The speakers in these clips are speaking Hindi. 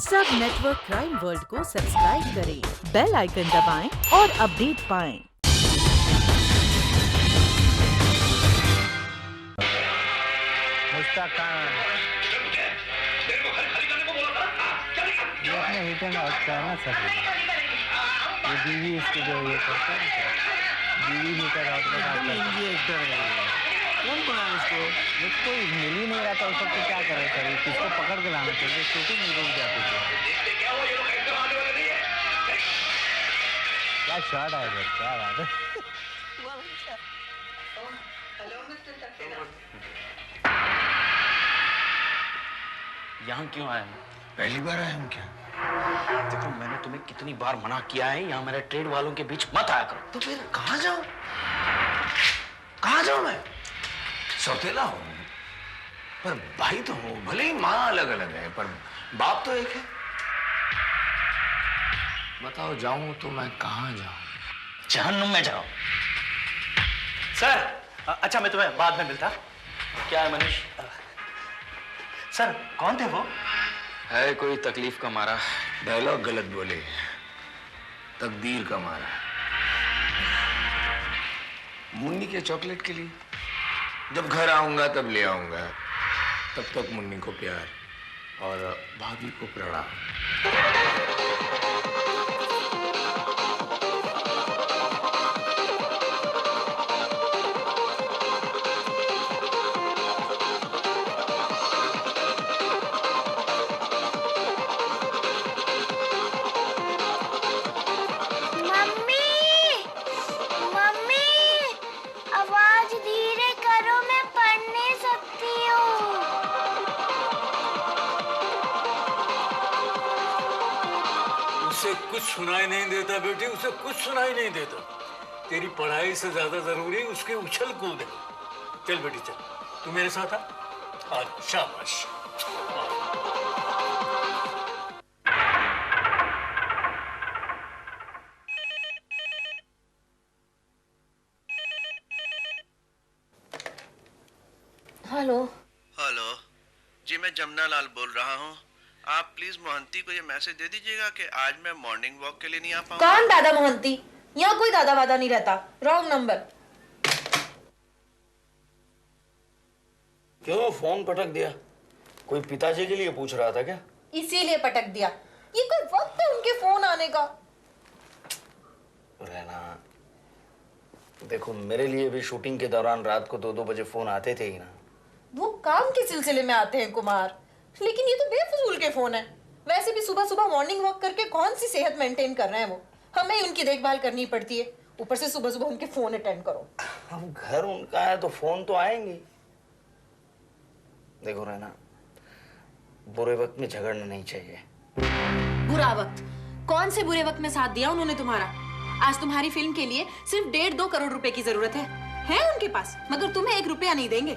सब नेटवर्क क्राइम वर्ल्ड को सब्सक्राइब करें, बेल आइकन दबाएं और अपडेट पाएं। मुश्ताक खान ये अपने हिट एंड आउट का है ना सर, ये बीवी इसके जो ये करता है बीवी हिट एंड आउट में काम करता है। एक्टर है कौन बनाया इसको? ये कोई मिल ही नहीं रहा था उस वक्त, तो क्या करे सर, किसको पकड़ के लाना चाहिए, शूटिंग नहीं रुक जाती थी। क्या शॉट है सर, क्या बात है। यहाँ क्यों आए हैं? पहली बार आए हम क्या? देखो मैंने तुम्हें कितनी बार मना किया है यहाँ मेरे ट्रेड वालों के बीच मत आया करो। तो फिर कहाँ जाऊं? कहाँ जाऊं मैं? सौतेला हूं पर भाई तो हूं, भले ही माँ अलग अलग है पर बाप तो एक है। बताओ जाऊं तो मैं कहाँ जाऊं? जहन्नुम में जाओ। सर अच्छा मैं तुम्हें बाद में मिलता। क्या है मनीष? सर कौन थे वो? है कोई तकलीफ का मारा, डायलॉग गलत बोले, तकदीर का मारा। मुन्नी के चॉकलेट के लिए जब घर आऊंगा तब ले आऊंगा। तब तक मुन्नी को प्यार और भाभी को प्रणाम। उसे कुछ सुनाई नहीं देता बेटी, उसे कुछ सुनाई नहीं देता। तेरी पढ़ाई से ज्यादा जरूरी उसके उछल कूद है। चल बेटी चल, तू मेरे साथ आ। शाबाश। हेलो हेलो जी, मैं जमुना लाल बोल रहा हूँ। आप प्लीज मोहंती को ये मैसेज दे दीजिएगा कि आज मैं मॉर्निंग वॉक के लिए नहीं आ पाऊंगा। कौन दादा मोहंती? यहाँ कोई दादा वादा नहीं रहता। Wrong number. क्यों फोन पटक दिया? कोई पिताजी के लिए पूछ रहा था क्या? इसीलिए पटक दिया। ये कोई वक्त है उनके फोन आने का? रहना देखो, मेरे लिए भी शूटिंग के दौरान रात को 2-2 बजे फोन आते थे ही ना। वो काम के सिलसिले में आते हैं कुमार, लेकिन ये तो बेफजूल के फोन है। वैसे भी सुबह सुबह मॉर्निंग वॉक करके कौन सी सेहत मेंटेन कर रहे हैं वो? हमें ही उनकी देखभाल करनी पड़ती है, ऊपर से सुबह सुबह उनके फोन अटेंड करो। हम घर उनका है तो फोन तो आएंगे। देखो रहना, बुरे वक्त में झगड़ना नहीं चाहिए। बुरा वक्त? कौन से बुरे वक्त में साथ दिया उन्होंने तुम्हारा? आज तुम्हारी फिल्म के लिए सिर्फ 1.5-2 करोड़ रुपए की जरूरत है उनके पास, मगर तुम्हें 1 रुपया नहीं देंगे।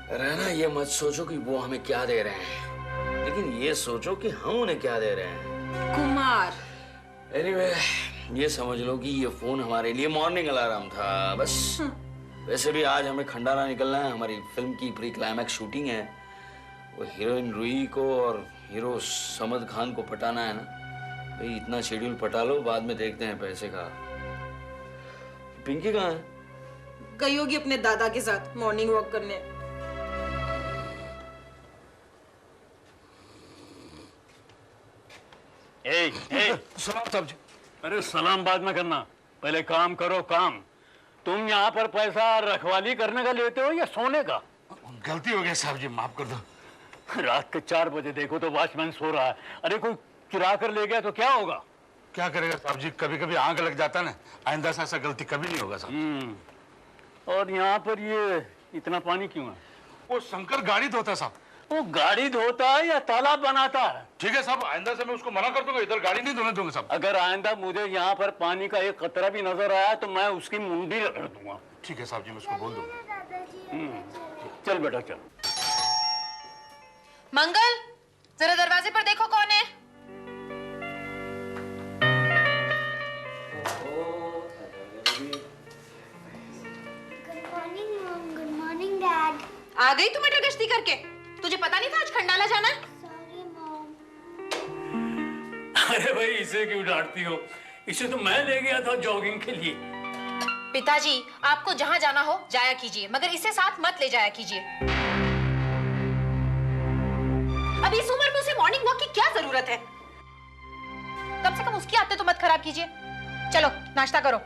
रहना ये मत सोचो कि वो हमें क्या दे रहे हैं, लेकिन ये सोचो कि हम उन्हें क्या दे रहे हैं। कुमार एनीवे, ये समझ लो कि ये फोन हमारे लिए मॉर्निंग अलार्म था बस। वैसे भी आज हमें खंडारा निकलना है, हमारी फिल्म की प्री क्लाइमैक्स शूटिंग है। वो हीरोइन रूही को और हीरो समद खान को पटाना है ना भाई। इतना शेड्यूल पटा लो, बाद में देखते हैं पैसे का। पिंकी कहाँ है? गई होगी अपने दादा के साथ मॉर्निंग वॉक करने। सलाम साहब जी। अरे सलाम बाद में करना, पहले काम करो काम। तुम यहाँ पर पैसा रखवाली करने का लेते हो या सोने का? गलती हो गया साहब जी, माफ कर दो। रात के 4 बजे देखो तो वॉचमैन सो रहा है। अरे कोई चुरा कर ले गया तो क्या होगा? क्या करेगा साहब जी, कभी कभी आंख लग जाता ना। आइंदा से ऐसा गलती कभी नहीं होगा साहब। और यहाँ पर ये इतना पानी क्यों है? वो शंकर गाड़ी धोता है साहब। वो गाड़ी धोता है या तालाब बनाता है? ठीक है साहब, आइंदा से मैं उसको मना कर दूंगा, इधर गाड़ी नहीं धोने दूंगा साहब। अगर आइंदा मुझे यहाँ पर पानी का एक कतरा भी नजर आया तो मैं उसकी मुंडी रगड़ दूंगा। ठीक है साहब जी, मैं उसको बोल दूंगा। चल बेटा चल। मंगल, जरा दरवाजे पर देखो कौन है। आ गई तू मटर गश्ती करके? तुझे पता नहीं था आज खंडाला जाना है? सॉरी मॉम, अरे भाई इसे क्यों डांटती हो? इसे तो मैं ले गया था जॉगिंग के लिए। पिताजी, आपको जहाँ जाना हो जाया कीजिए, मगर इसे साथ मत ले जाया कीजिए। अब इस उम्र में उसे मॉर्निंग वॉक की क्या जरूरत है? कम से कम उसकी आदतें तो मत खराब कीजिए। चलो नाश्ता करो।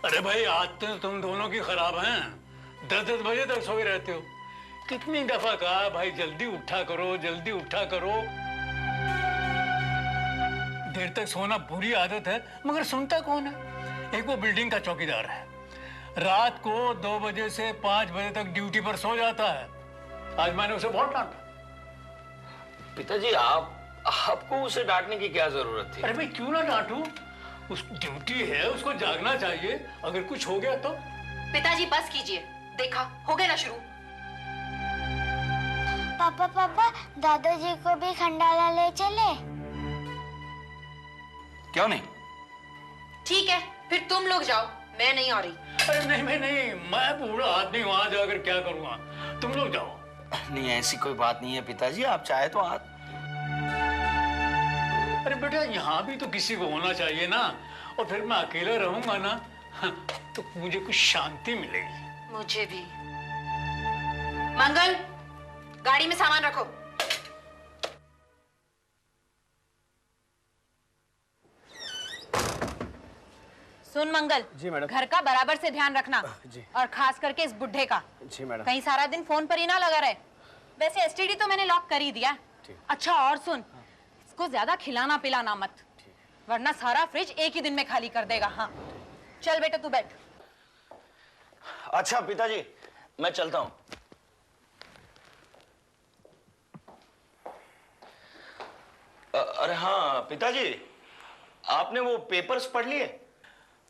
अरे भाई आदतें तुम दोनों की खराब हैं। 10-10 बजे तक सोए रहते हो। कितनी दफा कहा भाई जल्दी उठा करो, जल्दी उठा करो। देर तक सोना बुरी आदत है, मगर सुनता कौन है? एक वो बिल्डिंग का चौकीदार है, रात को 2 बजे से 5 बजे तक ड्यूटी पर सो जाता है। आज मैंने उसे बहुत डांटा। पिताजी आपको उसे डांटने की क्या जरूरत थी? अरे भाई क्यों ना डांटू? उस ड्यूटी है, उसको जागना चाहिए। अगर कुछ हो गया तो? पिताजी बस कीजिए, देखा हो गया ना शुरू। पापा दादाजी को भी खंडाला ले चले? क्यों नहीं? ठीक है, फिर तुम लोग जाओ, मैं नहीं आ रही। अरे नहीं मैं बूढ़ा आदमी, वहां जाकर क्या करूंगा? तुम लोग जाओ। नहीं ऐसी कोई बात नहीं है पिताजी, आप चाहे तो अरे बेटा यहाँ भी तो किसी को होना चाहिए ना, और फिर मैं अकेला रहूंगा ना तो मुझे कुछ शांति मिलेगी। मुझे भी। मंगल, गाड़ी में सामान रखो। सुन मंगल, जी मैडम। घर का बराबर से ध्यान रखना जी। और खास करके इस बुढ़े का। जी मैडम। कहीं सारा दिन फोन पर ही ना लगा रहे। वैसे एसटीडी तो मैंने लॉक कर ही दिया। अच्छा और सुन, इसको ज्यादा खिलाना पिलाना मत, वरना सारा फ्रिज एक ही दिन में खाली कर देगा। हाँ चल बेटा तू बैठ। अच्छा पिताजी मैं चलता हूँ। अरे हाँ पिताजी, आपने वो पेपर्स पढ़ लिए?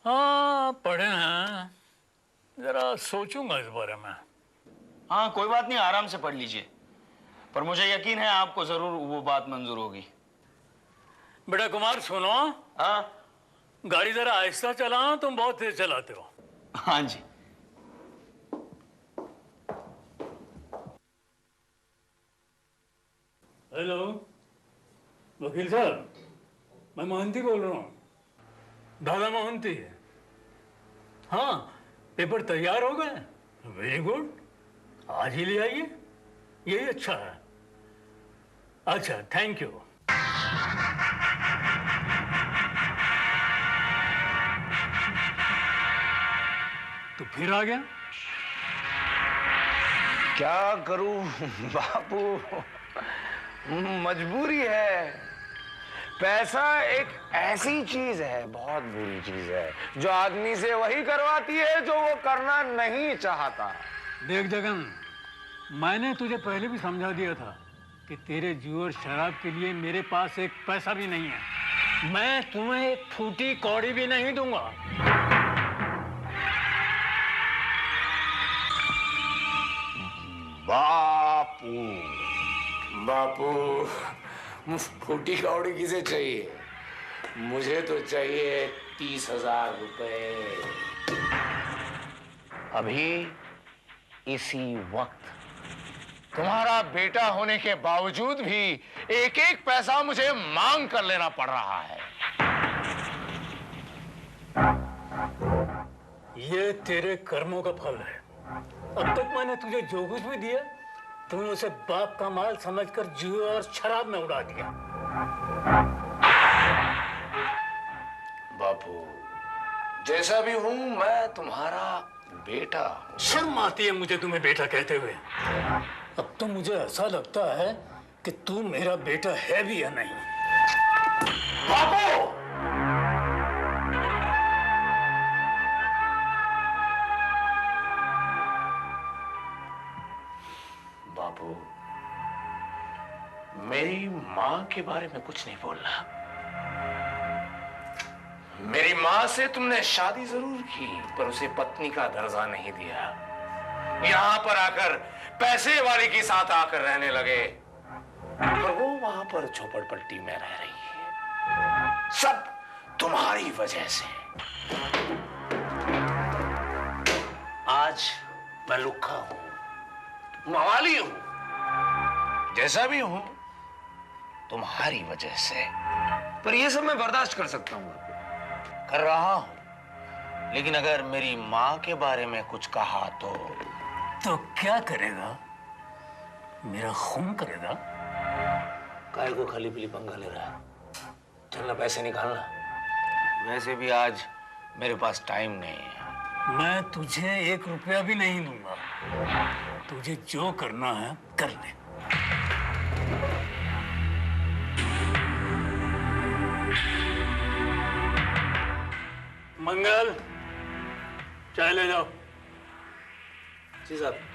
हाँ पढ़े हैं, जरा सोचूंगा इस बारे में। हाँ कोई बात नहीं, आराम से पढ़ लीजिए, पर मुझे यकीन है आपको जरूर वो बात मंजूर होगी। बेटा कुमार सुनो, हाँ गाड़ी जरा आहिस्ता चलाओ, तुम बहुत तेज चलाते हो। हाँ जी। हेलो वकील साहब, मैं मोहंती बोल रहा हूँ, दादा मोहंती। हाँ पेपर तैयार हो गए? वेरी गुड, आज ही ले आइए, यही अच्छा है। अच्छा थैंक यू। तो फिर आ गया? क्या करूं बापू, मजबूरी है। पैसा एक ऐसी चीज है, बहुत बुरी चीज है, जो आदमी से वही करवाती है जो वो करना नहीं चाहता। देख जगन, मैंने तुझे पहले भी समझा दिया था कि तेरे जुए शराब के लिए मेरे पास एक पैसा भी नहीं है। मैं तुम्हें एक फूटी कौड़ी भी नहीं दूंगा। बापू बापू, फूटी कौड़ी किसे चाहिए? मुझे तो चाहिए 30,000 रुपए अभी इसी वक्त। तुम्हारा बेटा होने के बावजूद भी एक एक पैसा मुझे मांग कर लेना पड़ रहा है। ये तेरे कर्मों का फल है। अब तक मैंने तुझे जो कुछ भी दिया, तूने उसे बाप का माल समझकर जुए और शराब में उड़ा दिया। बापू, जैसा भी हूं मैं तुम्हारा बेटा हूं। शर्म आती है मुझे तुम्हें बेटा कहते हुए। अब तो मुझे ऐसा लगता है कि तू मेरा बेटा है भी या नहीं। बापू, बापू, मेरी मां के बारे में कुछ नहीं बोलना। मेरी मां से तुमने शादी जरूर की, पर उसे पत्नी का दर्जा नहीं दिया। यहां पर आकर पैसे वाले के साथ आकर रहने लगे, और वो वहां पर झोपड़पट्टी में रह रही है। सब तुम्हारी वजह से। आज मैं लुक्खा हूं, मवाली हूं, जैसा भी हूं तुम्हारी वजह से। पर ये सब मैं बर्दाश्त कर सकता हूं, कर रहा हूं। लेकिन अगर मेरी मां के बारे में कुछ कहा तो क्या करेगा? मेरा खून करेगा? काय को खाली पीली पंगा ले रहा है? चलना पैसे निकालना। वैसे भी आज मेरे पास टाइम नहीं है। मैं तुझे 1 रुपया भी नहीं दूंगा। तुझे जो करना है कर ले। मंगल, चाय ले जाओ। जी साहब।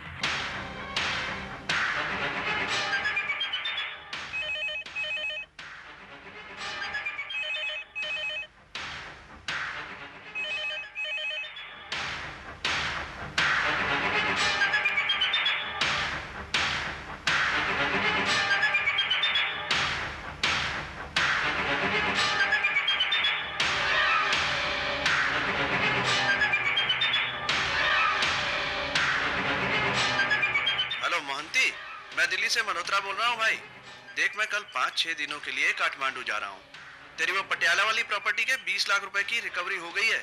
मैं दिल्ली से मल्होत्रा बोल रहा हूँ भाई। देख, मैं कल 5-6 दिनों के लिए काठमांडू जा रहा हूँ। तेरी वो पटियाला वाली प्रॉपर्टी के 20 लाख रुपए की रिकवरी हो गई है।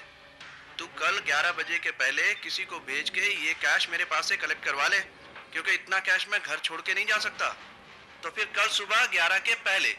तू कल 11 बजे के पहले किसी को भेज के ये कैश मेरे पास से कलेक्ट करवा ले, क्योंकि इतना कैश मैं घर छोड़ के नहीं जा सकता। तो फिर कल सुबह 11 के पहले।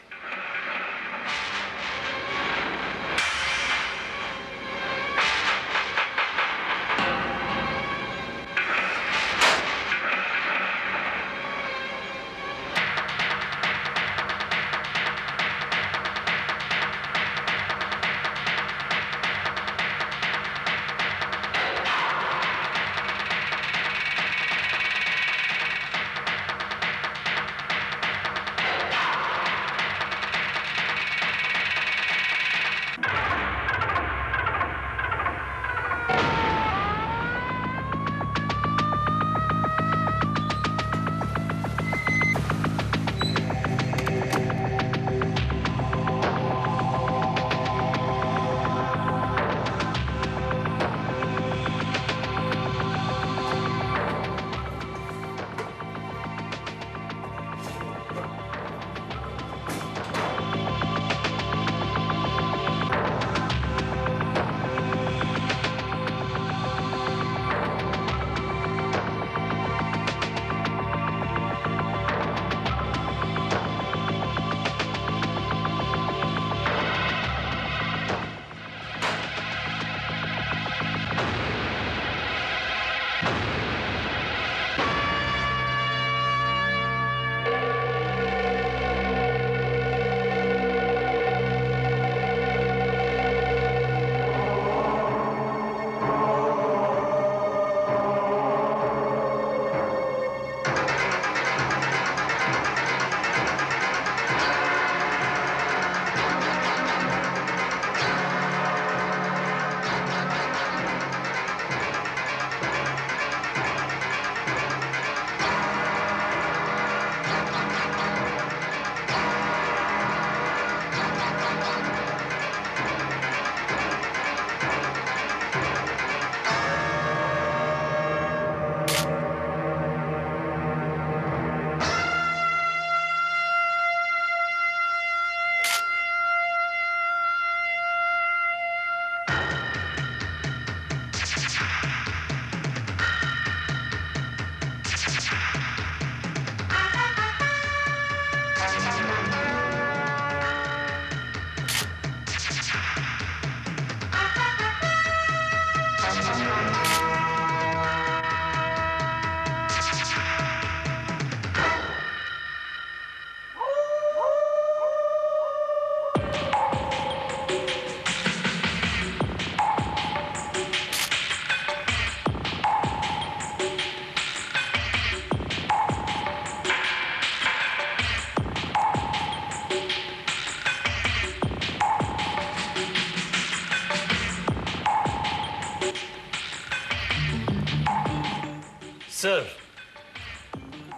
Sir,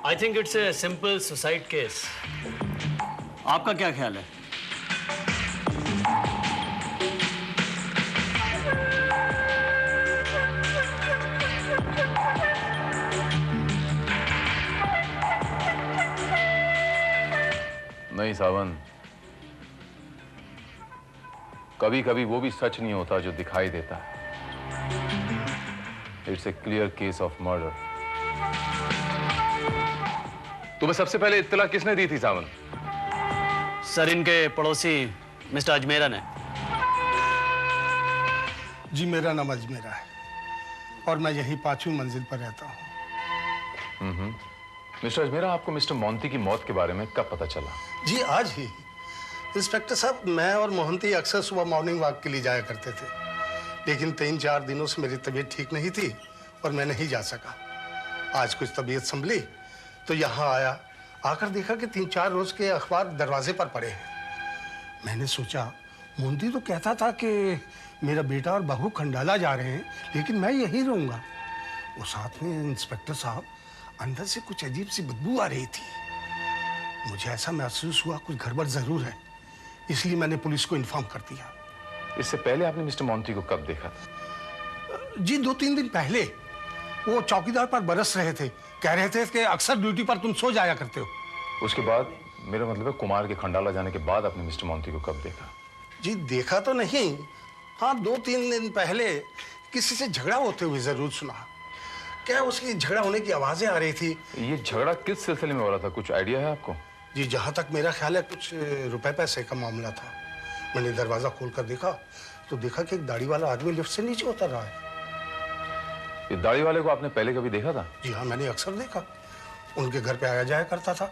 I think it's a simple suicide case. आपका क्या ख्याल है? नहीं सावन, कभी कभी वो भी सच नहीं होता जो दिखाई देता है। It's a clear case of murder. तुम्हें सबसे पहले इत्तला किसने दी थी सावन? सर, इनके पड़ोसी मिस्टर अजमेरा ने। जी मेरा नाम अजमेरा है और मैं यही 5वीं मंजिल पर रहता हूँ। मिस्टर अजमेरा, आपको मिस्टर मोंती की मौत के बारे में कब पता चला? जी आज ही। इंस्पेक्टर साहब, मैं और मोहंती अक्सर सुबह मॉर्निंग वॉक के लिए जाया करते थे, लेकिन 3-4 दिनों से मेरी तबीयत ठीक नहीं थी और मैं नहीं जा सका। आज कुछ तबीयत संभली तो यहाँ आया, आकर देखा कि 3-4 रोज के अखबार दरवाजे पर पड़े हैं। मैंने सोचा मोहंती तो कहता था कि मेरा बेटा और बहू खंडाला जा रहे हैं, लेकिन मैं यहीं रहूँगा। वो साथ में इंस्पेक्टर साहब, अंदर से कुछ अजीब सी बदबू आ रही थी। मुझे ऐसा महसूस हुआ कुछ गड़बड़ जरूर है, इसलिए मैंने पुलिस को इन्फॉर्म कर दिया। इससे पहले आपने मिस्टर मोंती को कब देखा था? जी 2-3 दिन पहले। वो चौकीदार पर बरस रहे थे, कह रहे थे कि अक्सर ड्यूटी पर तुम सो जाया करते हो। उसके बाद, मेरा मतलब है कुमार के खंडाला जाने के बाद आपने मिस्टर मोंती को कब देखा? जी देखा तो नहीं, हाँ 2-3 दिन पहले किसी से झगड़ा होते हुए जरूर सुना। क्या उसकी झगड़ा होने की आवाजें आ रही थी। ये झगड़ा किस सिलसिले में हो रहा था, कुछ आइडिया है आपको? जी जहाँ तक मेरा ख्याल है कुछ रुपए पैसे का मामला था। मैंने दरवाजा खोलकर देखा तो देखा कि एक दाढ़ी वाला आदमी लिफ्ट से नीचे उतर रहा है। ये दाढ़ी वाले को आपने पहले कभी देखा था? जी हाँ, मैंने अक्सर देखा, उनके घर पे आया जाया करता था।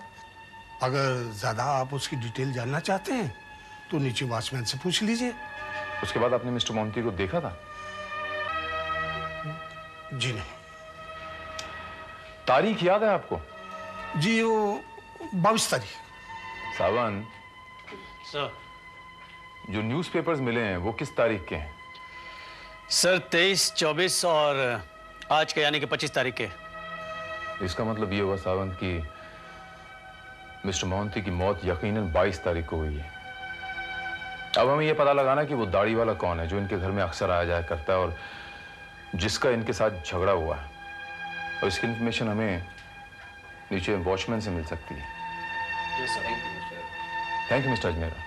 अगर ज्यादा आप उसकी डिटेल जानना चाहते हैं तो नीचे वॉचमैन से पूछ लीजिए। उसके बाद आपने मिस्टर मोंती को देखा था? जी नहीं। तारीख याद है आपको? जी वो 22 तारीख। सावन सर, जो न्यूज़पेपर्स मिले हैं वो किस तारीख के हैं? सर 23, 24 और आज के यानी कि 25 तारीख के। इसका मतलब ये होगा सावन कि मिस्टर मोंती की मौत यकीनन 22 तारीख को हुई है। अब हमें यह पता लगाना कि वो दाढ़ी वाला कौन है जो इनके घर में अक्सर आया जाया करता है और जिसका इनके साथ झगड़ा हुआ है, और इसकी इंफॉर्मेशन हमें नीचे वॉचमैन से मिल सकती है। Thank you mister Ajmera.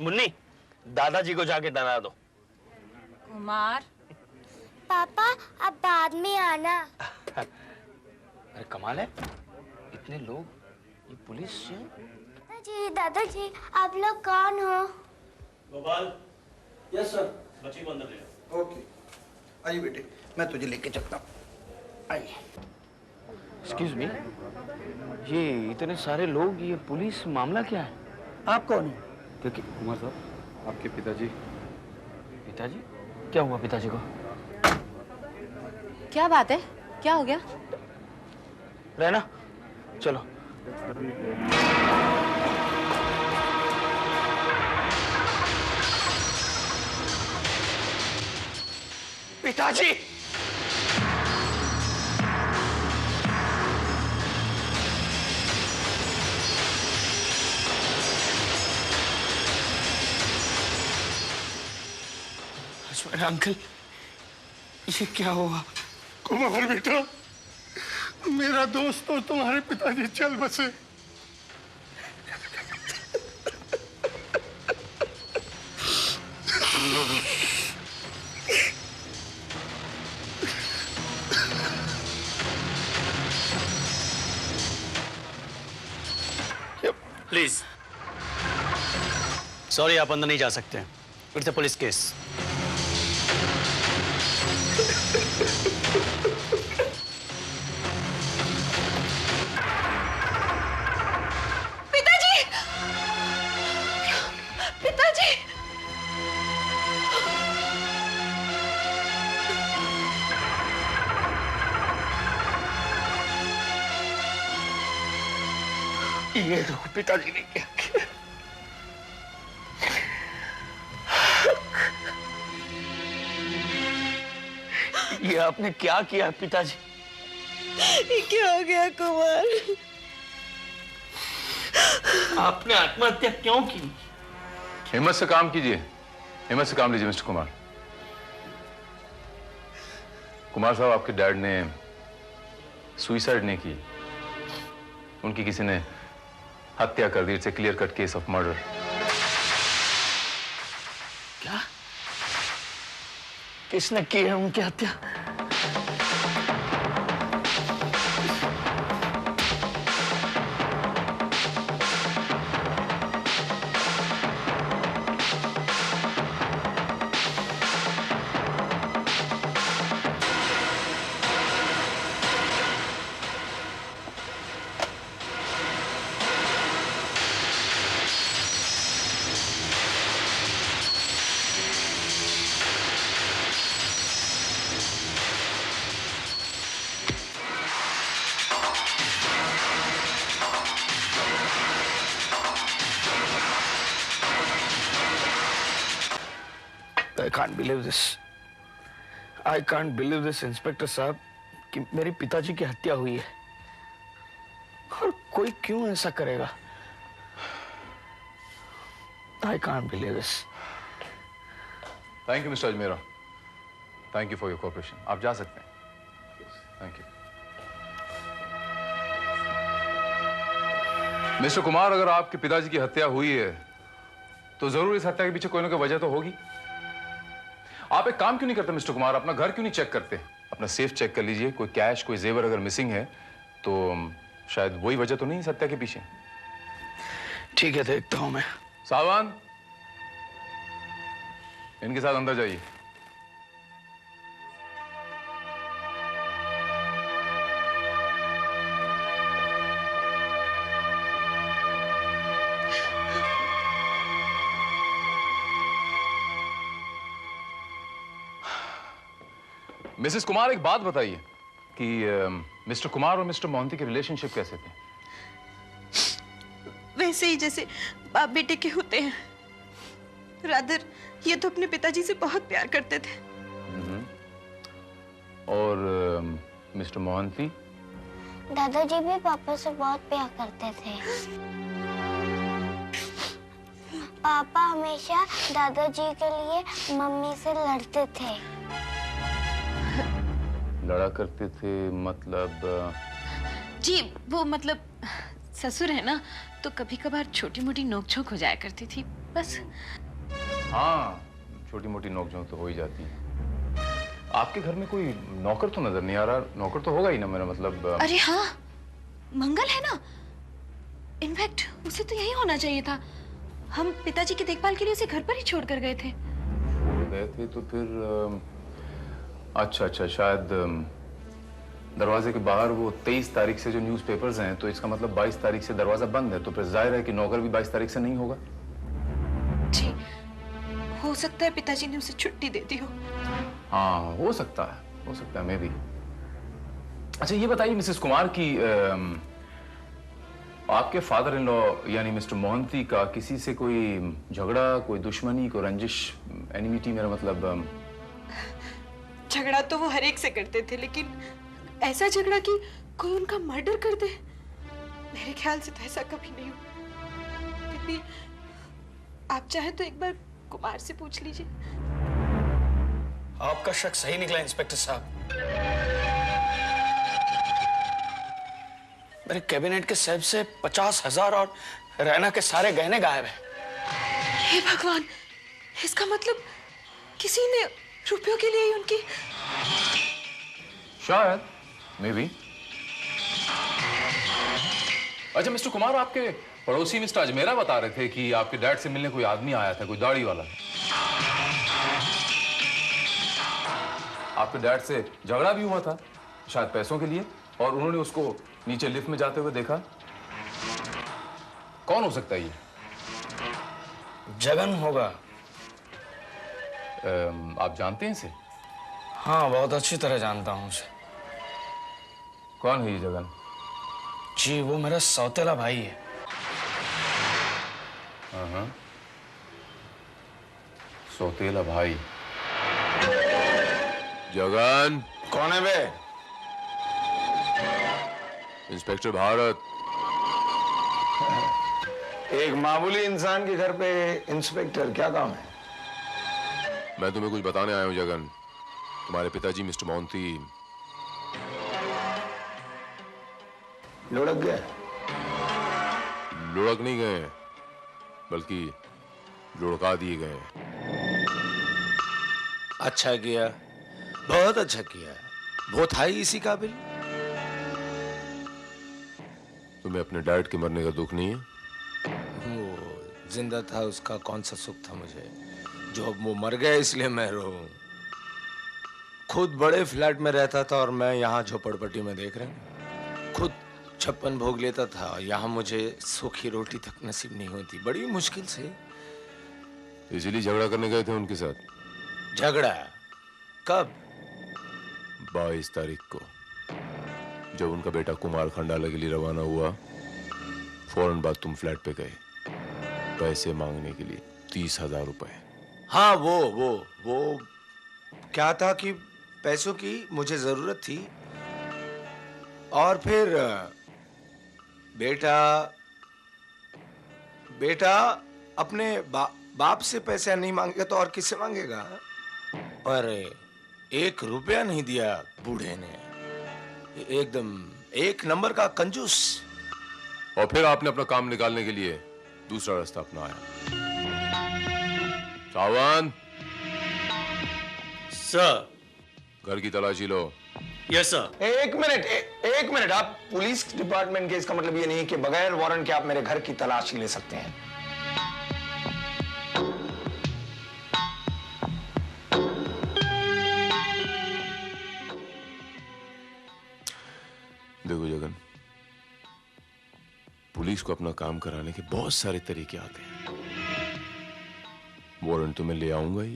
Munni, दादाजी को जाके डरा दो। कुमार, पापा अब बाद में आना। अरे कमाल है, इतने लोग, ये पुलिस है। दादाजी आप लोग कौन हो? गोपाल। Yes sir. बच्ची को अंदर ले आओ। ओके, आइए बेटे, मैं तुझे लेके चलता हूँ। आइए। एक्सक्यूज मी, ये इतने सारे लोग, ये पुलिस, मामला क्या है? आप कौन हो? क्योंकि कुमार साहब, आपके पिताजी। पिताजी? क्या हुआ पिताजी को? क्या बात है, क्या हो गया? रहना, चलो। पिताजी! अंकल, ये क्या हुआ? कुमार बेटा, मेरा दोस्त और तुम्हारे पिताजी चल बसे। प्लीज। सॉरी, आप अंदर नहीं जा सकते। It's a police case. ये तो पिताजी ने क्या किया। ये आपने क्या किया पिताजी? ये क्या हो गया कुमार? आपने आत्महत्या क्यों की? हिम्मत से काम कीजिए, हिम्मत से काम लीजिए मिस्टर कुमार। कुमार साहब, आपके डैड ने सुइसाइड नहीं की, उनकी किसी ने हत्या कर दी। It's a clear cut case of murder. क्या? किसने की है उनकी हत्या? I can't believe this. I can't believe this, inspector साहब, कि मेरे पिताजी की हत्या हुई है। और कोई क्यों ऐसा करेगा? I can't believe this. Thank you mister Ajmera, thank you for your cooperation. आप जा सकते हैं। Thank you mister Kumar. अगर आपके पिताजी की हत्या हुई है तो जरूर इस हत्या के पीछे कोई ना कोई वजह तो होगी। आप एक काम क्यों नहीं करते मिस्टर कुमार? अपना घर क्यों नहीं चेक करते? अपना सेफ चेक कर लीजिए। कोई कैश, कोई जेवर अगर मिसिंग है तो शायद वही वजह तो नहीं इस हत्या के पीछे। ठीक है, देखता हूं मैं। सावन, इनके साथ अंदर जाइए। मिसेस कुमार, एक बात बताइए कि मिस्टर कुमार और मिस्टर मोहंती के रिलेशनशिप कैसे थे? वैसे ही जैसे बाप बेटे के होते हैं। रादर ये तो अपने पिताजी से बहुत प्यार करते थे। और मिस्टर मोहंती? दादाजी भी पापा से बहुत प्यार करते थे। पापा हमेशा दादाजी के लिए मम्मी से लड़ते थे। लड़ा करते थे मतलब? जी वो मतलब ससुर है ना, तो कभी कभार छोटी मोटी नोकझोंक हो जाया करती थी बस। हाँ, छोटी मोटी नोकझोंक तो हो ही जाती है। आपके घर में कोई नौकर तो नजर नहीं आ रहा? नौकर तो होगा ही ना, मेरा मतलब। अरे हाँ, मंगल है ना, इनफैक्ट उसे तो यही होना चाहिए था। हम पिताजी की देखभाल के लिए उसे घर पर ही छोड़कर गए थे। गए थे तो फिर अच्छा, शायद दरवाजे के बाहर वो 23 तारीख से जो न्यूज़पेपर्स हैं, तो इसका मतलब 22 तारीख से दरवाजा बंद है, तो फिर जाहिर है कि नौकर भी 22 तारीख से नहीं होगा। जी, हो सकता है पिताजी ने उसे छुट्टी दे दी हो। हाँ, हो सकता है मे भी। अच्छा ये बताइए मिसेस कुमार की आपके फादर इन लॉ यानी मिस्टर मोहंती का किसी से कोई झगड़ा, कोई दुश्मनी, कोई रंजिश, एनिमिटी, मेरा मतलब। झगड़ा तो वो हर एक से करते थे, लेकिन ऐसा झगड़ा कि कोई उनका मर्डर कर दे, मेरे ख्याल से तो ऐसा कभी नहीं हुआ। फिर भी आप चाहे तो एक बार कुमार से पूछ लीजिए। आपका शक सही निकला इंस्पेक्टर साहब। मेरे कैबिनेट के सेफ से 50,000 और रैना के सारे गहने गायब है। हे भगवान, इसका मतलब किसी ने रुपयों के लिए उनकी। शायद, मे बी। अच्छा मिस्टर कुमार, आपके पड़ोसी मिस्टर अजमेरा बता रहे थे कि आपके डैड से मिलने कोई आदमी आया था, कोई दाढ़ी वाला। आपके डैड से झगड़ा भी हुआ था, शायद पैसों के लिए, और उन्होंने उसको नीचे लिफ्ट में जाते हुए देखा। कौन हो सकता है ये? जगन होगा। आप जानते हैं इसे? हाँ, बहुत अच्छी तरह जानता हूँ उसे। कौन है ये जगन? जी, वो मेरा सौतेला भाई है। हाँ, सौतेला भाई। जगन। कौन है बे? इंस्पेक्टर भारत। एक मामूली इंसान के घर पे इंस्पेक्टर, क्या काम है? मैं तुम्हें कुछ बताने आया हूं जगन। तुम्हारे पिताजी मिस्टर मोहंती लुढ़क गए? लुढ़क नहीं गए, बल्कि लुढ़का दिए गए। अच्छा किया, बहुत अच्छा किया। वो था ही इसी काबिल। तुम्हें अपने डैड के मरने का दुख नहीं है? वो जिंदा था, उसका कौन सा सुख था मुझे? जो अब वो मर गया इसलिए मैं रो। खुद बड़े फ्लैट में रहता था और मैं यहाँ झोपड़पट्टी में देख रहे हैं। खुद 56 भोग लेता था, यहाँ मुझे सूखी रोटी तक नसीब नहीं होती, बड़ी मुश्किल से। इसीलिए झगड़ा करने गए थे उनके साथ? झगड़ा कब? 22 तारीख को, जब उनका बेटा कुमार खंडाला के लिए रवाना हुआ। फौरन बाद तुम फ्लैट पे गए पैसे मांगने के लिए, 30,000 रुपए। हाँ, वो क्या था कि पैसों की मुझे जरूरत थी, और फिर बेटा अपने बाप से पैसे नहीं मांगेगा तो और किससे मांगेगा? और 1 रुपया नहीं दिया बूढ़े ने। एकदम 1 नंबर का कंजूस। और फिर आपने अपना काम निकालने के लिए दूसरा रास्ता अपनाया। सावन। सर। घर की तलाशी लो। Yes sir. एक मिनट, आप पुलिस डिपार्टमेंट के, इसका मतलब ये नहीं कि बगैर वारंट के आप मेरे घर की तलाशी ले सकते हैं। देखो जगन, पुलिस को अपना काम कराने के बहुत सारे तरीके आते हैं। वारंट तो मैं ले आऊंगा ही,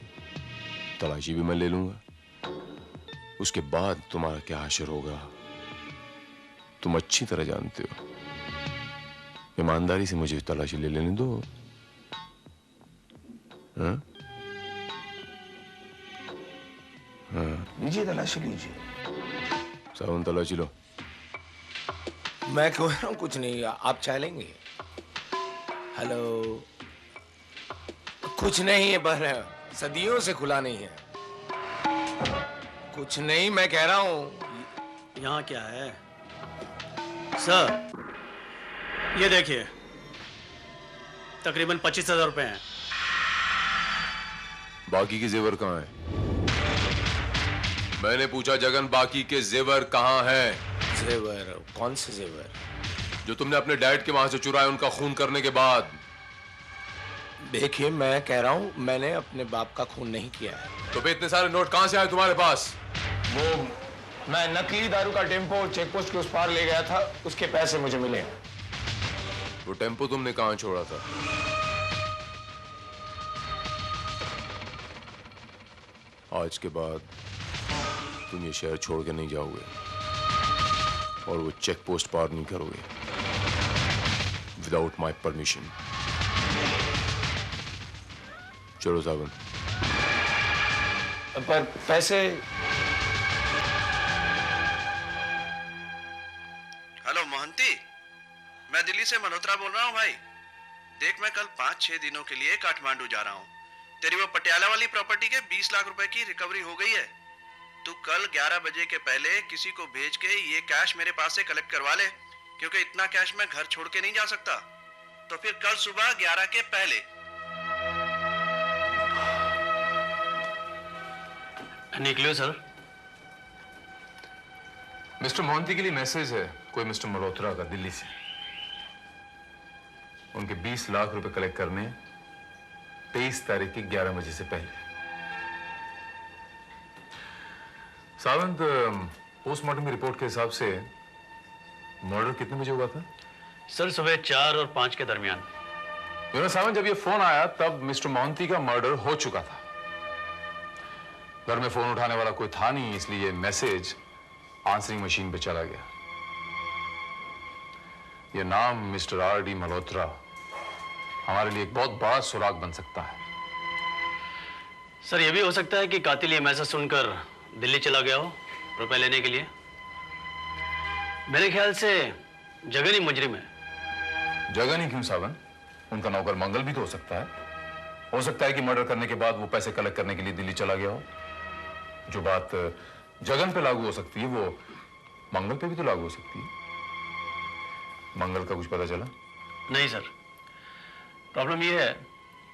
तलाशी भी मैं ले लूंगा। उसके बाद तुम्हारा क्या हाशिर होगा तुम अच्छी तरह जानते हो। ईमानदारी से मुझे तलाशी ले लेने दो। हाँ? लीजिए तलाशी लीजिए। सावन तलाशी लो। मैं कह रहा हूं कुछ नहीं, आप चाय लेंगे? हेलो, कुछ नहीं है, पर सदियों से खुला नहीं है। कुछ नहीं, मैं कह रहा हूं। यहाँ क्या है सर? ये देखिए, तकरीबन 25,000 रुपए हैं। बाकी के जेवर कहाँ हैं? मैंने पूछा जगन, बाकी के जेवर कहाँ हैं? जेवर? कौन से जेवर? जो तुमने अपने डैड के वहां से चुराए उनका खून करने के बाद। देखिए, मैं कह रहा हूं, मैंने अपने बाप का खून नहीं किया है। तो फिर इतने सारे नोट कहां से आए तुम्हारे पास? वो मैं नकली दारू का टेम्पो चेक पोस्ट के उस पार ले गया था, उसके पैसे मुझे मिले। वो टेम्पो तुमने कहां छोड़ा था? आज के बाद तुम ये शहर छोड़ के नहीं जाओगे और वो चेक पोस्ट पार नहीं करोगे विदाउट माय परमिशन। चलो सावन। पर पैसे? हेलो मोहंती, मैं दिल्ली से मल्होत्रा बोल रहा हूँ भाई। देख, मैं कल 5-6 दिनों के लिए काठमांडू जा रहा हूँ। तेरी वो पटियाला वाली प्रॉपर्टी के 20 लाख रुपए की रिकवरी हो गई है। तू कल 11 बजे के पहले किसी को भेज के ये कैश मेरे पास से कलेक्ट करवा ले, क्योंकि इतना कैश मैं घर छोड़ के नहीं जा सकता। तो फिर कल सुबह 11 के पहले। निकलियो सर। मिस्टर मोहंती के लिए मैसेज है, कोई मिस्टर मल्होत्रा का, दिल्ली से। उनके 20 लाख रुपए कलेक्ट करने 23 तारीख के 11 बजे से पहले। सावंत, पोस्टमार्टम की रिपोर्ट के हिसाब से मर्डर कितने बजे हुआ था? सर सुबह 4 और 5 के दरमियान। सावंत, जब ये फोन आया तब मिस्टर मोहंती का मर्डर हो चुका था। घर में फोन उठाने वाला कोई था नहीं, इसलिए मैसेज आंसरिंग मशीन पे चला गया। ये नाम मिस्टर R.D. मल्होत्रा हमारे लिए एक बहुत बड़ा सुराग बन सकता है। सर ये भी हो सकता है कि कातिल ये मैसेज सुनकर दिल्ली चला गया हो रुपए लेने के लिए। मेरे ख्याल से जगन ही मुजरिम है। जगन ही क्यों सावन, उनका नौकर मंगल भी तो हो सकता है। हो सकता है कि मर्डर करने के बाद वो पैसे कलेक्ट करने के लिए दिल्ली चला गया हो। जो बात जगन पे लागू हो सकती है वो मंगल पे भी तो लागू हो सकती है। मंगल का कुछ पता चला? नहीं सर, प्रॉब्लम ये है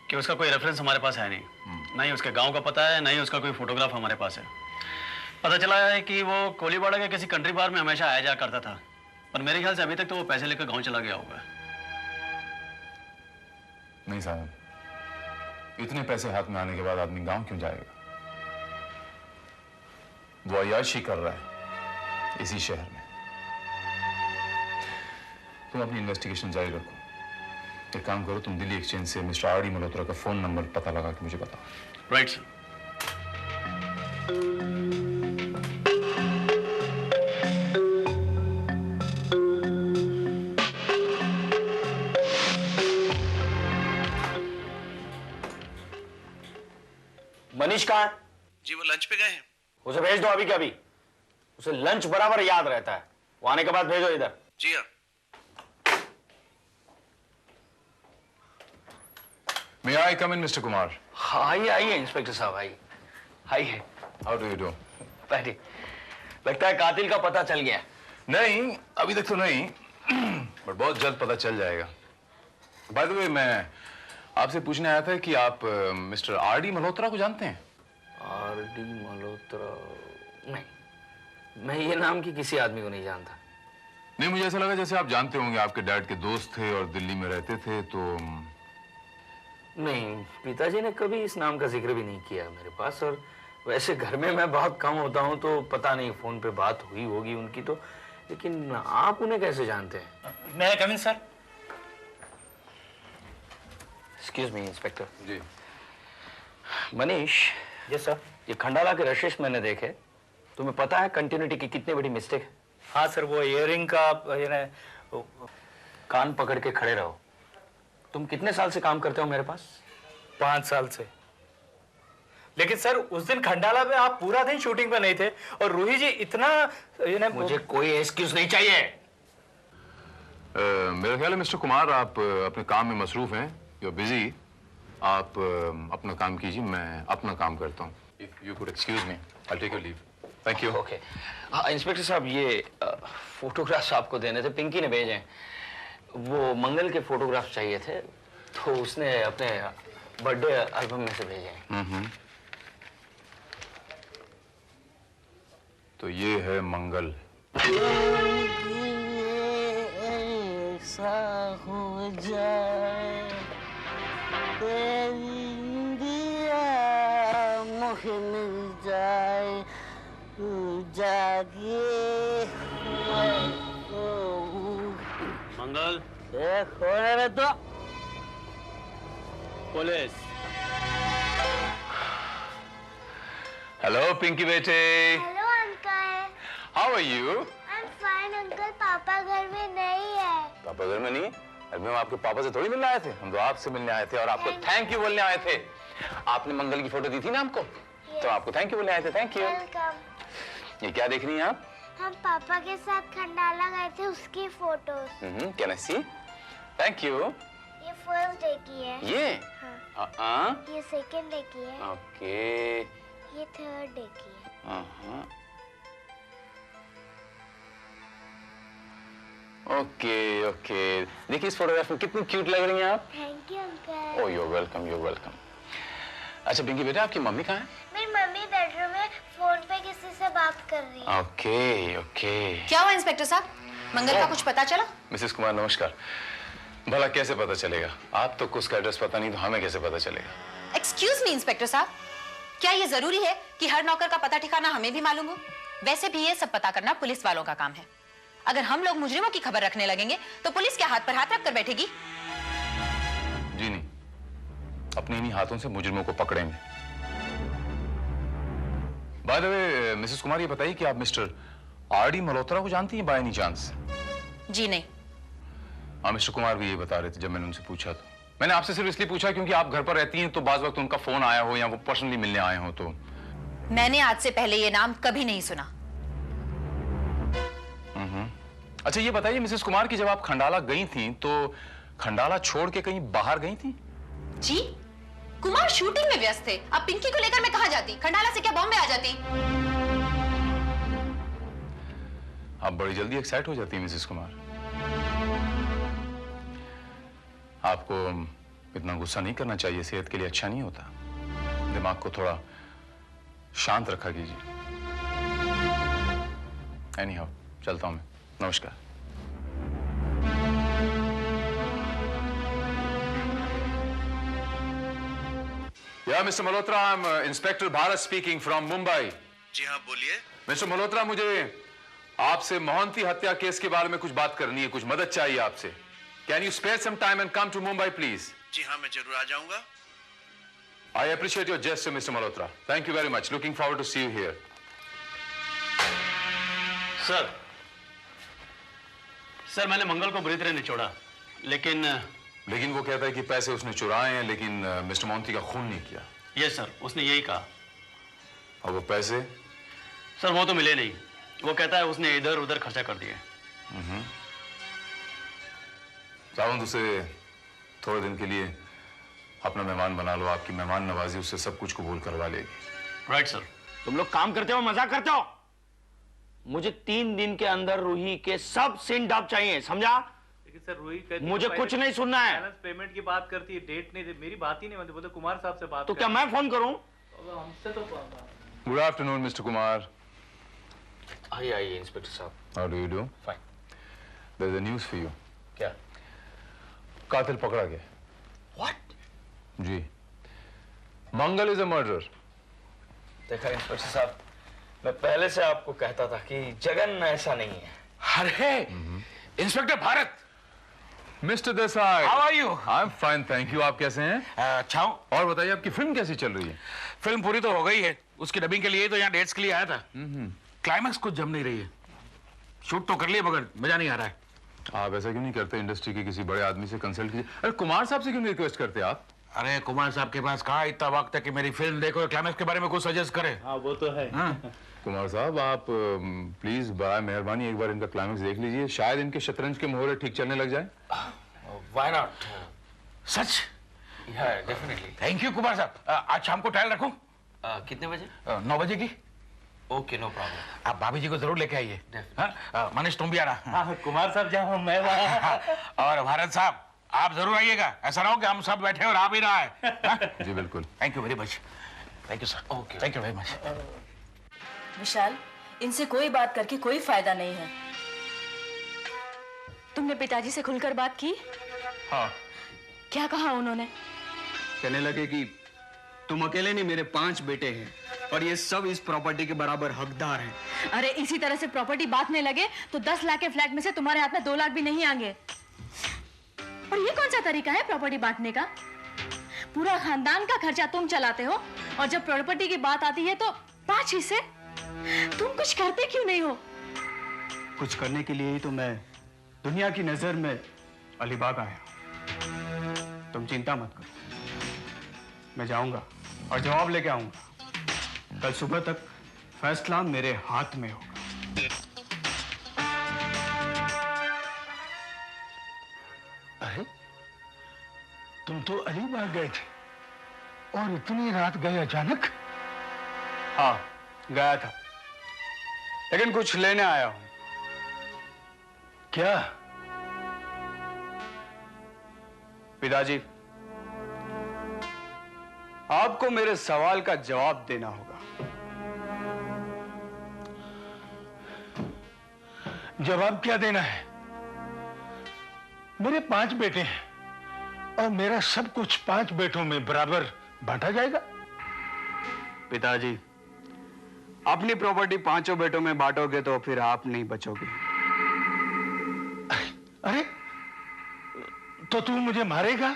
कि उसका कोई रेफरेंस हमारे पास है नहीं। ना ही उसके गांव का पता है, ना ही उसका कोई फोटोग्राफ हमारे पास है। पता चला है कि वो कोलीवाड़ा के किसी कंट्री बार में हमेशा आया जाया करता था, पर मेरे ख्याल से अभी तक तो वो पैसे लेकर गांव चला गया होगा। नहीं साहब, इतने पैसे हाथ में आने के बाद आदमी गांव क्यों जाएगा? वो अय्याशी कर रहा है इसी शहर में। तुम अपनी इन्वेस्टिगेशन जारी रखो। एक काम करो, तुम दिल्ली एक्सचेंज से मिस्टर आर.डी. मल्होत्रा का फोन नंबर पता लगा के मुझे बताओ। Right sir. मनीष कहाँ है? जी वो लंच पे गए हैं। उसे भेज दो अभी के अभी। उसे लंच बराबर याद रहता है। वो आने के बाद भेजो इधर। जी हाँ। May I come in, Mr. Kumar? आइए आइए इंस्पेक्टर साहब, आइए आइए। How do you do? बैठिए। लगता है कातिल का पता चल गया। नहीं, अभी तक तो नहीं, पर बहुत जल्द पता चल जाएगा। By the way, मैं आपसे पूछने आया था कि आप मिस्टर आर.डी. मल्होत्रा को जानते हैं? आर.डी. मल्होत्रा? नहीं, मैं ये नाम की किसी आदमी को नहीं जानता। नहीं, मुझे ऐसा लगा जैसे आप जानते होंगे, आपके डैड के दोस्त थे और दिल्ली में रहते थे, तो नहीं, पिताजी ने कभी इस नाम का जिक्र भी नहीं किया मेरे पास। और वैसे घर में मैं बहुत कम होता हूँ, तो पता नहीं फोन पे बात हुई होगी उनकी तो। लेकिन आप उन्हें कैसे जानते हैं? May I come in sir. Excuse me inspector. जी। मनीष। Yes sir. ये खंडाला के रशिश मैंने देखे, तुम्हें पता है कंटिन्यूटी की कितनी बड़ी मिस्टेक है? हाँ सर, वो इयरिंग का कान पकड़ के खड़े रहो। तुम कितने साल से काम करते हो मेरे पास? 5 साल से। लेकिन सर उस दिन खंडाला में आप पूरा दिन शूटिंग पे नहीं थे और रूही जी इतना मुझे कोई एक्सक्यूज नहीं चाहिए। मेरा ख्याल है मिस्टर कुमार आप अपने काम में मसरूफ हैं, यू आर बिजी। आप अपना काम कीजिए, मैं अपना काम करता हूँ। If you could excuse me, I take your leave. Thank you. Okay. हाँ इंस्पेक्टर साहब, ये फोटोग्राफ्स आपको देने थे, पिंकी ने भेजे हैं। वो मंगल के फोटोग्राफ्स चाहिए थे, तो उसने अपने बर्थडे एल्बम में से भेजे हैं। तो ये है मंगल। ऐसा हो जाए तेरी इंदिया मुझे मिल जाए, तू जागे मंगल। खोने में तो पुलिस। हेलो पिंकी बेटे। Hello uncle. How are you? I am fine uncle. पापा घर में नहीं है। पापा घर में नहीं है? अरे हम आपके पापा से थोड़ी मिलने आए थे, हम तो आपसे मिलने आए थे और आपको थैंक यू बोलने आए थे। आपने मंगल की फोटो दी थी ना हमको, तो आपको थैंक यू बोलने आए थे। Thank you. वेलकम। ये क्या देख रही हैं आप? हम पापा के साथ खंडाला गए थे, उसकी photos. Can I see? Thank you. ये फर्स्ट डे की है। ये? हाँ। ये सेकंड डे की है। ओके। ये थर्ड डे की है। Okay okay. देखिए इस फोटोग्राफ में कितनी क्यूट लग रही हैं आप। Thank you uncle. Oh you are welcome, you are welcome. अच्छा पिंकी बेटा, आपकी मम्मी कहाँ है? मेरी मम्मी बेडरूम में फोन पे किसी से बात कर रही है। Okay okay. क्या हुआ इंस्पेक्टर साहब, मंगल का कुछ पता चला? मिसेस कुमार नमस्कार। भला कैसे पता चलेगा? आप तो उसका एड्रेस पता नहीं, तो हमें कैसे पता चलेगा? एक्सक्यूज मी इंस्पेक्टर साहब, क्या ये जरूरी है कि हर नौकर का पता ठिकाना हमें भी मालूम हो? वैसे भी ये सब पता करना पुलिस वालों का काम है। अगर हम लोग मुजरिमों की खबर रखने लगेंगे तो पुलिस क्या हाथ पर हाथ रख कर बैठेगी? जी नहीं, अपने इन्हीं हाथों से मुजरिमों को पकड़ेंगे। By the way Mrs Kumar, ये बताइए कि आप मिस्टर आर.डी. मल्होत्रा को जानती हैं बाय एनी चांस? जी नहीं। हाँ, मिस्टर कुमार भी ये बता रहे थे जब मैंने उनसे पूछा तो। मैंने आपसे सिर्फ इसलिए पूछा क्योंकि आप घर पर रहती हैं, तो बाज वक्त उनका फोन आया हो या वो पर्सनली मिलने आए हो तो। मैंने आज से पहले ये नाम कभी नहीं सुना। अच्छा ये बताइए मिसेस कुमार की जब आप खंडाला गई थी तो खंडाला छोड़ के कहीं बाहर गई थी? जी, कुमार शूटिंग में व्यस्त थे। अब पिंकी को लेकर मैं कहां जाती? खंडाला से क्या बॉम्बे आ जाती? आप बड़ी जल्दी एक्साइट हो जाती हैं मिसेस कुमार। आपको इतना गुस्सा नहीं करना चाहिए, सेहत के लिए अच्छा नहीं होता। दिमाग को थोड़ा शांत रखा कीजिए। एनीहाउ, चलता हूं मैं। नमस्कार। Yeah, Mr. Malhotra, I'm Inspector Bharat speaking from Mumbai. जी हाँ, बोलिए। Mr. Malhotra, मुझे आपसे मोहंती हत्या केस के बारे में कुछ बात करनी है, कुछ मदद चाहिए आपसे। Can you spare some time and come to Mumbai, please? जी हाँ, मैं जरूर आ जाऊंगा। I appreciate your gesture, Mr. Malhotra. Thank you very much. Looking forward to see you here. Sir मैंने मंगल को बुरी तरह निचोड़ा, लेकिन वो कहता है कि पैसे उसने चुराए हैं, लेकिन मिस्टर मोहंती का खून नहीं किया। यस सर, उसने यही कहा। और वो पैसे? सर वो तो मिले नहीं। वो कहता है उसने इधर उधर खर्चा कर दिए। सावंत, उसे थोड़े दिन के लिए अपना मेहमान बना लो। आपकी मेहमान नवाजी उससे सब कुछ कबूल करवा लेगी। Right sir. तुम लोग काम करते हो, मजाक करते हो? मुझे 3 दिन के अंदर रूही के सब सिंड आप चाहिए, समझा? लेकिन सर रूही कहती मुझे कुछ नहीं सुनना है। बैलेंस पेमेंट की बात करती है, डेट नहीं, मेरी बात ही नहीं बनती। बोलते कुमार साहब से बात तो क्या मैं फोन करूं? हमसे तो गुड आफ्टरनून मिस्टर कुमार। आइए इंस्पेक्टर साहब। How do you do? Fine. There is a news for you. क्या? कातिल पकड़ा गया। व्हाट? जी, मंगल इज अ मर्डरर। देखा इंस्पेक्टर साहब, मैं पहले से आपको कहता था कि जगन ऐसा नहीं है। अरे inspector Bharat. Mister Desai, how are you? I am fine thank you. आप कैसे हैं? अच्छा हूं। और बताइए आपकी फिल्म कैसी चल रही है? फिल्म पूरी तो हो गई है, उसकी डबिंग के लिए तो यहाँ डेट्स के लिए आया था। क्लाइमैक्स कुछ जम नहीं रही है। शूट तो कर लिए मगर मजा नहीं आ रहा है। आप ऐसा क्यों नहीं करते? इंडस्ट्री के किसी बड़े आदमी से कंसल्ट कीजिए। अरे कुमार साहब से क्यों नहीं रिक्वेस्ट करते आप? अरे कुमार साहब के पास कहाँ इतना वक्त है कि मेरी फिल्म देखो, क्लाइमैक्स के बारे में कुछ सजेस्ट करे। हाँ वो तो है। कुमार साहब आप प्लीज बड़ा मेहरबानी एक बार इनका क्लाइमैक्स देख लीजिए, शायद इनके शतरंज के मोहरे ठीक चलने लग जाए। Why not? सच? या डेफिनेटली। थैंक यू कुमार साहब। आज शाम को ट्रायल रखूं? कितने बजे? 9 बजे की। Okay, no problem. आप भाभी जी को जरूर लेके आइए। मनीष तुम भी आना। हाँ, कुमार साहब जहाँ मैं वहाँ। और भारत साहब आप जरूर आइएगा। ऐसा ना हो कि हम सब बैठे और आ भी रहा है। जी बिल्कुल। Thank you very much. Thank you sir. Okay, thank you very much. Vishal, इनसे कोई बात करके कोई फायदा नहीं है। तुमने पिताजी से खुलकर बात की? हाँ। क्या कहा उन्होंने? कहने लगे कि तुम अकेले नहीं, मेरे 5 बेटे हैं और ये सब इस प्रॉपर्टी के बराबर हकदार हैं। अरे इसी तरह से प्रॉपर्टी बांटने लगे तो 10 लाख के फ्लैट में से तुम्हारे हाथ में 2 लाख भी नहीं आएंगे। और ये कौन सा तरीका है प्रॉपर्टी बांटने का? पूरा खानदान का खर्चा तुम चलाते हो और जब प्रॉपर्टी की बात आती है तो 5 हिस्से। तुम कुछ करते क्यों नहीं हो? कुछ करने के लिए ही तो मैं दुनिया की नजर में अलीबाग आया। तुम चिंता मत करो, मैं जाऊंगा और जवाब लेके आऊंगा। कल सुबह तक फैसला मेरे हाथ में होगा। अरे तुम तो अलीबाग गए थे और इतनी रात गए अचानक? हाँ गया था, लेकिन कुछ लेने आया हूं। क्या? पिताजी, आपको मेरे सवाल का जवाब देना होगा। जवाब क्या देना है? मेरे 5 बेटे हैं और मेरा सब कुछ 5 बेटों में बराबर बांटा जाएगा। पिताजी, अपनी प्रॉपर्टी 5 बेटों में बांटोगे तो फिर आप नहीं बचोगे। अरे तो तू मुझे मारेगा?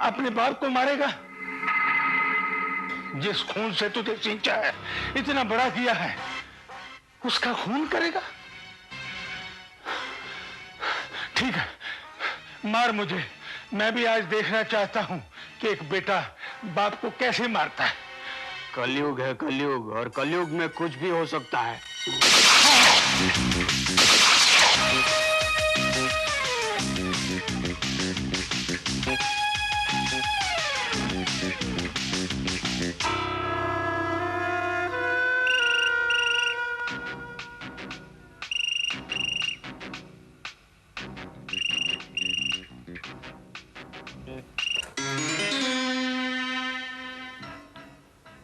अपने बाप को मारेगा? जिस खून से तुझे सींचा है, इतना बड़ा किया है, उसका खून करेगा? ठीक है, मार मुझे, मैं भी आज देखना चाहता हूँ कि एक बेटा बाप को कैसे मारता है। कलयुग है कलयुग, और कलयुग में कुछ भी हो सकता है।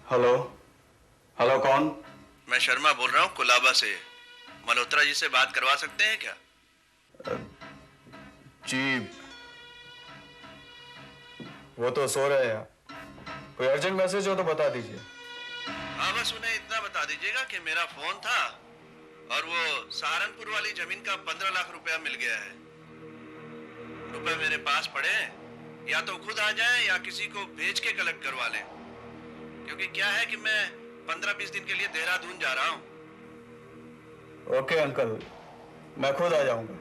हेलो हेलो, कौन? मैं शर्मा बोल रहा हूँ कुलाबा से। मल्होत्रा जी से बात करवा सकते हैं क्या? जी वो तो सो रहे हैं। कोई अर्जेंट मैसेज हो तो बता दीजिए। हाँ, बस उन्हें इतना बता दीजिएगा कि मेरा फोन था और वो सहारनपुर वाली जमीन का 15 लाख रुपया मिल गया है। रुपए मेरे पास पड़े हैं, या तो खुद आ जाएं या किसी को भेज के कलेक्ट करवा लें, क्योंकि क्या है कि मैं 15-20 दिन के लिए देहरादून जा रहा हूँ। ओके अंकल, मैं खुद आ जाऊंगा।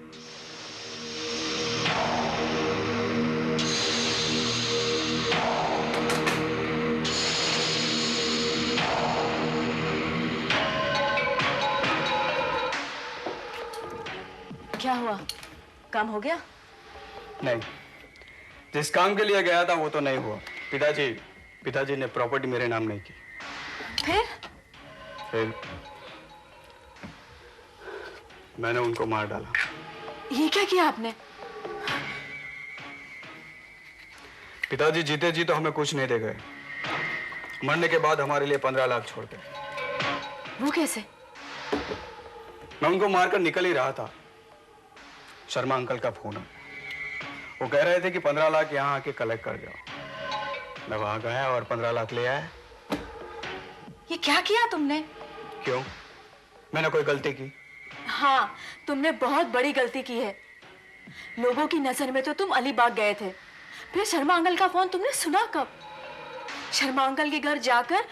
क्या हुआ, काम हो गया? नहीं, जिस काम के लिए गया था वो तो नहीं हुआ। पिताजी ने प्रॉपर्टी मेरे नाम नहीं की। फिर मैंने उनको मार डाला। ये क्या किया आपने? पिताजी जीते जी तो हमें कुछ नहीं दे गए, मरने के बाद हमारे लिए 15 लाख छोड़ गए। वो कैसे? मैं उनको मारकर निकल ही रहा था, शर्मा अंकल का फोन है। वो कह रहे थे कि 15 लाख यहाँ आके कलेक्ट कर जाओ। मैं वहां गया और 15 लाख ले आया। ये क्या किया तुमने? क्यों, मैंने कोई गलती की? हाँ, तुमने बहुत बड़ी गलती की है। लोगों की नजर में तो तुम अलीबाग गए थे, फिर शर्मा अंकल का फोन तुमने सुना कब? शर्मा अंकल के घर जाकर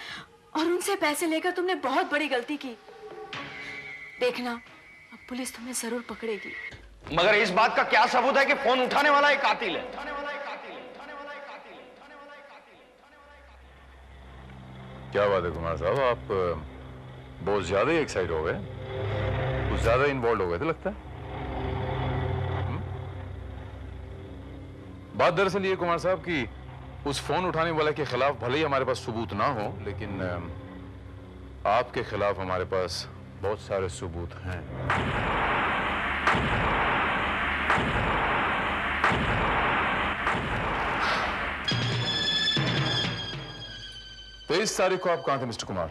और उनसे पैसे लेकर तुमने बहुत बड़ी गलती की। देखना, अब पुलिस तुम्हें जरूर पकड़ेगी। मगर इस बात का क्या सबूत है कि फोन उठाने वाला एक कातिल है? क्या बात है कुमार साहब, आप बहुत ज्यादा ही एक्साइट हो गए, कुछ ज्यादा इन्वॉल्व हो गए थे लगता है। बात दरअसल ये कुमार साहब कि उस फोन उठाने वाले के खिलाफ भले ही हमारे पास सबूत ना हो, लेकिन आपके खिलाफ हमारे पास बहुत सारे सबूत हैं। 23 तारीख को आप कहां थे मिस्टर कुमार?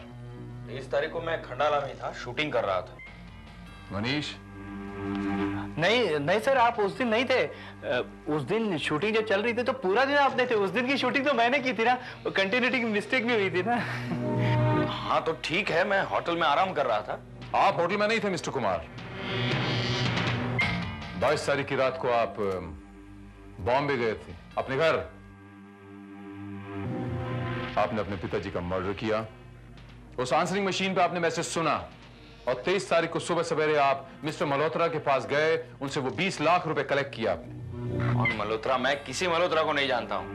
23 तारीख को मैं खंडाला में था, शूटिंग कर रहा था। मनीष? नहीं सर, आप उस दिन नहीं थे। उस दिन शूटिंग जब चल रही थी तो पूरा दिन आप नहीं थे। उस दिन की शूटिंग तो मैंने की थी ना, कंटिन्यूटी की मिस्टेक भी हुई थी ना। हाँ तो ठीक है, मैं होटल में आराम कर रहा था। आप होटल में नहीं थे मिस्टर कुमार। 22 तारीख की रात को आप बॉम्बे गए थे अपने घर। आपने अपने पिताजी का मर्डर किया, उस आंसरिंग मशीन पे आपने मैसेज सुना, और 23 तारीख को सुबह सवेरे आप मिस्टर मल्होत्रा के पास गए, उनसे वो 20 लाख रुपए कलेक्ट किया आपने। और मल्होत्रा? मैं किसी मल्होत्रा को नहीं जानता हूं।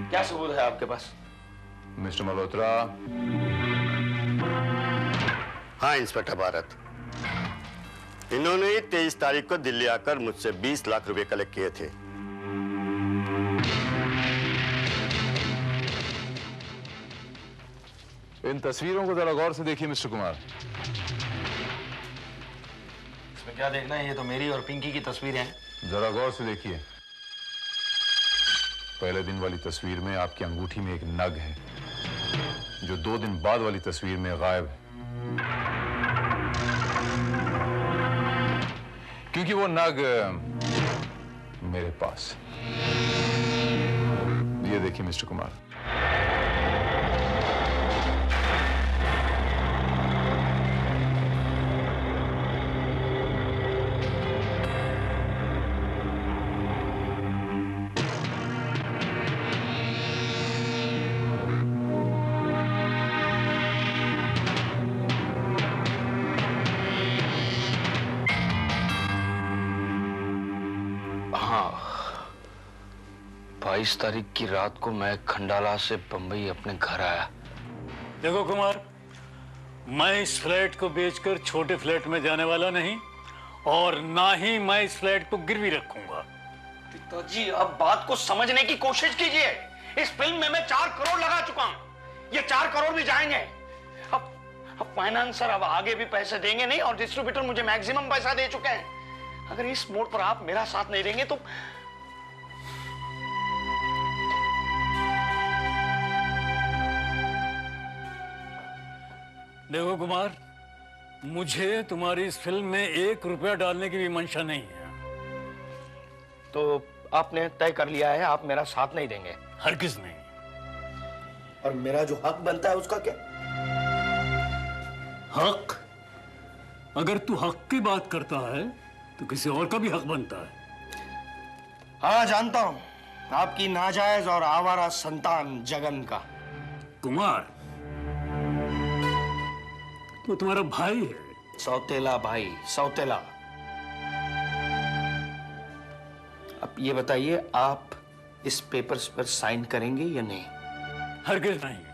क्या सबूत है आपके पास? मिस्टर मल्होत्रा? हाँ इंस्पेक्टर भारत, इन्होंने ही 23 तारीख को दिल्ली आकर मुझसे 20 लाख रुपए कलेक्ट किए थे। इन तस्वीरों को जरा गौर से देखिए मिस्टर कुमार। इसमें क्या देखना है, ये तो मेरी और पिंकी की तस्वीर है। जरा गौर से देखिए। पहले दिन वाली तस्वीर में आपकी अंगूठी में एक नग है, जो 2 दिन बाद वाली तस्वीर में गायब है, क्योंकि वो नग मेरे पास। ये देखिए मिस्टर कुमार। 22 तारीख की रात को मैं खंडाला से बंबई अपने घर आया। देखो कुमार, मैं इस फ्लैट को बेचकर छोटे फ्लैट में जाने वाला नहीं, और ना ही मैं इस फ्लैट को गिरवी रखूंगा। पिताजी, अब बात को समझने की कोशिश कीजिए। इस फिल्म में मैं 4 करोड़ लगा चुका हूं। ये 4 करोड़ भी जाएंगे। अब फाइनेंसर अब आगे भी पैसे देंगे नहीं, और डिस्ट्रीब्यूटर मुझे मैक्सिमम पैसा दे चुके हैं। अगर इस मोड़ पर आप मेरा साथ नहीं देंगे तो देखो कुमार, मुझे तुम्हारी इस फिल्म में 1 रुपया डालने की भी मंशा नहीं है। तो आपने तय कर लिया है, आप मेरा साथ नहीं देंगे? हरगिज नहीं। और मेरा जो हक बनता है उसका क्या? हक? अगर तू हक की बात करता है तो किसी और का भी हक बनता है। हाँ, जानता हूं, आपकी नाजायज और आवारा संतान जगन का। कुमार, तो तुम्हारा भाई है। सौतेला भाई, सौतेला। अब ये बताइए, आप इस पेपर्स पर साइन करेंगे या नहीं? हरगिज नहीं।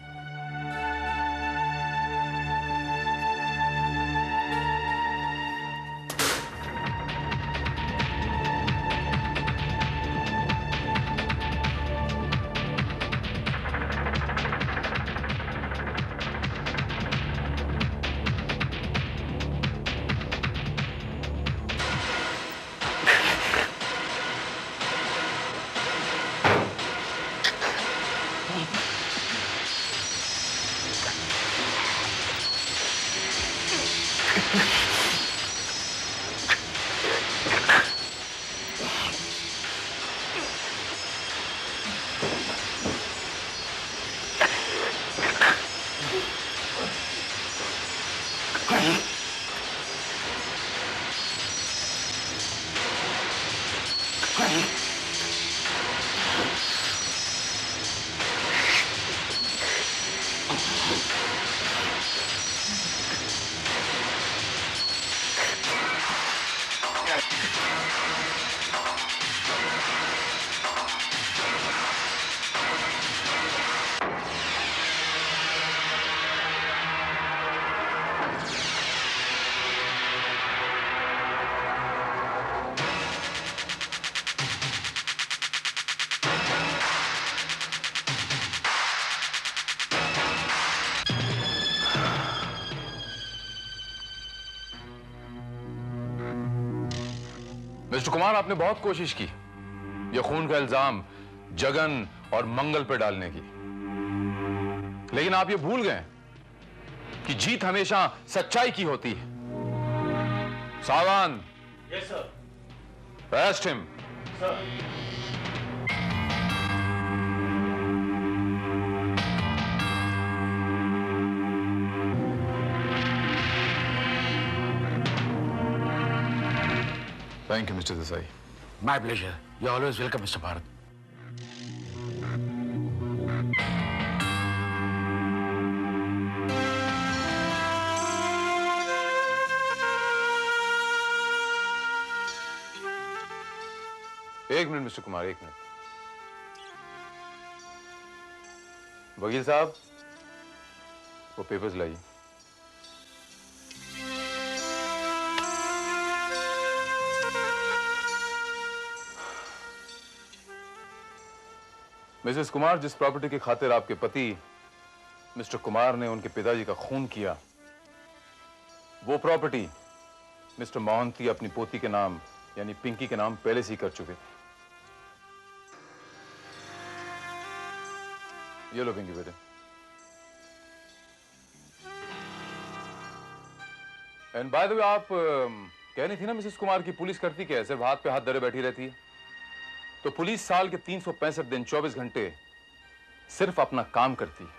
मिस्टर कुमार, आपने बहुत कोशिश की यह खून का इल्जाम जगन और मंगल पर डालने की, लेकिन आप ये भूल गए कि जीत हमेशा सच्चाई की होती है। Sawant, yes sir. Arrest him. Sir. Thank you, Mr. Desai. My pleasure. You're always welcome, Mr. Bharat. एक मिनट मिस्टर कुमार, एक मिनट। वकील साहब, वो पेपर्स लाइए। मिसेस कुमार, जिस प्रॉपर्टी की खातिर आपके पति मिस्टर कुमार ने उनके पिताजी का खून किया, वो प्रॉपर्टी मिस्टर मोहंती अपनी पोती के नाम यानी पिंकी के नाम पहले से ही कर चुके थे। ये लो पिंकी बेटे। एंड बाय द वे, आप कह रही थी ना मिसेस कुमार की पुलिस करती क्या है, सिर्फ हाथ पे हाथ धरे बैठी रहती है। तो पुलिस साल के 365 दिन 24 घंटे सिर्फ अपना काम करती है।